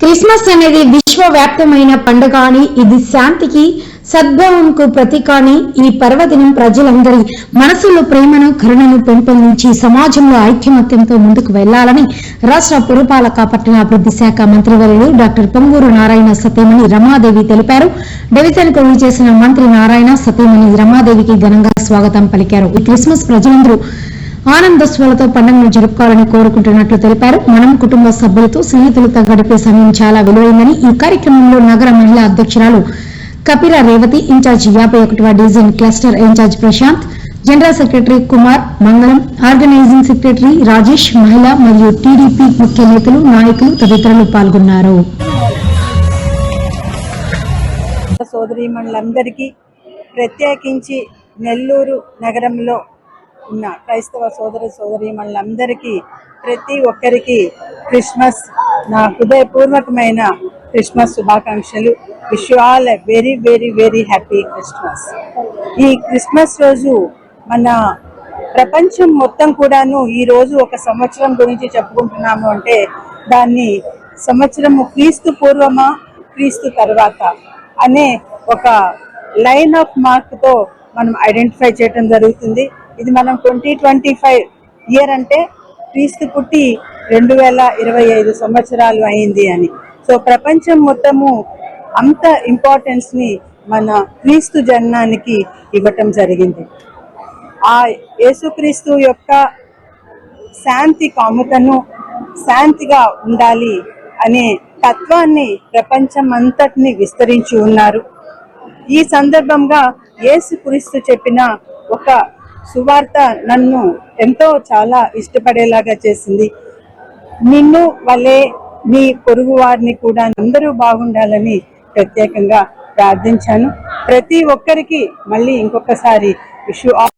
Christmas అనేది విశ్వవ్యాప్తమైన పండుగ అని, ఇది శాంతికి సద్భావంకు ప్రతీక అని, ఈ పర్వదినం ప్రజలందరి మనసుల్లో ప్రేమను కరుణను పెంపొందించి సమాజంలో ఐక్యమత్యంతో ముందుకు వెళ్లాలని రాష్ట్ర పురపాలక పట్టణాభివృద్ధి శాఖ మంత్రివర్యులు డాక్టర్ పొంగూరు నారాయణ సతీమణి రమాదేవి తెలిపారు. డివిజన్ కు విచ్చేసిన మంత్రి నారాయణ సతీమణి రమాదేవికి ఘనంగా స్వాగతం పలికారు. ఈ క్రిస్మస్ ప్రజలందరూ ఆనందోత్సవాలతో పండుగను జరుపుకోవాలని కోరుకుంటున్నట్లు తెలిపారు. మనం కుటుంబ సభ్యులతో స్నేహితులతో గడిపే సమయం చాలా విలువైందని, ఈ కార్యక్రమంలో నగర మహిళా అధ్యక్షురాలు కపిల రేవతి, ఇన్ఛార్జి 51వ division cluster incharge Prashanth, general secretary Kumar Mangalam, organising secretary Rajesh, మహిళ మరియు టీడీపీ ముఖ్య నేతలు, నాయకులు తదితరులు పాల్గొన్నారు. సోదరీమణులందరికీ, ప్రత్యేకించి నెల్లూరు నగరంలో ఉన్న క్రైస్తవ సోదరీమణులందరికీ, ప్రతి ఒక్కరికి క్రిస్మస్ నా హృదయపూర్వకమైన క్రిస్మస్ శుభాకాంక్షలు. Wish you all a very very very happy Christmas. ఈ క్రిస్మస్ రోజు మన ప్రపంచం మొత్తం కూడాను ఈ రోజు ఒక సంవత్సరం గురించి చెప్పుకుంటున్నాము అంటే దాన్ని సంవత్సరము క్రీస్తు పూర్వమా క్రీస్తు తర్వాత అనే ఒక లైన్ ఆఫ్ మార్క్ తో మనం ఐడెంటిఫై చేయడం జరుగుతుంది. ఇది మనం 2025 ఇయర్ అంటే క్రీస్తు పుట్టి 2025 సంవత్సరాలు అయింది అని. సో ప్రపంచం మొత్తము అంత ఇంపార్టెన్స్ ని మన క్రీస్తు జన్మానికి ఇవ్వటం జరిగింది. ఆ యేసుక్రీస్తు యొక్క శాంతి కాముకను, శాంతిగా ఉండాలి అనే తత్వాన్ని ప్రపంచం అంతటిని విస్తరించి ఉన్నారు. ఈ సందర్భంగా యేసుక్రీస్తు చెప్పిన ఒక సువార్త నన్ను ఎంతో చాలా ఇష్టపడేలాగా చేసింది. నిన్ను వలే నీ పొరుగు వారిని కూడా అందరూ బాగుండాలని ప్రత్యేకంగా ప్రార్థించాను. ప్రతి ఒక్కరికి మళ్ళీ ఇంకొకసారి విష్ యు ఆల్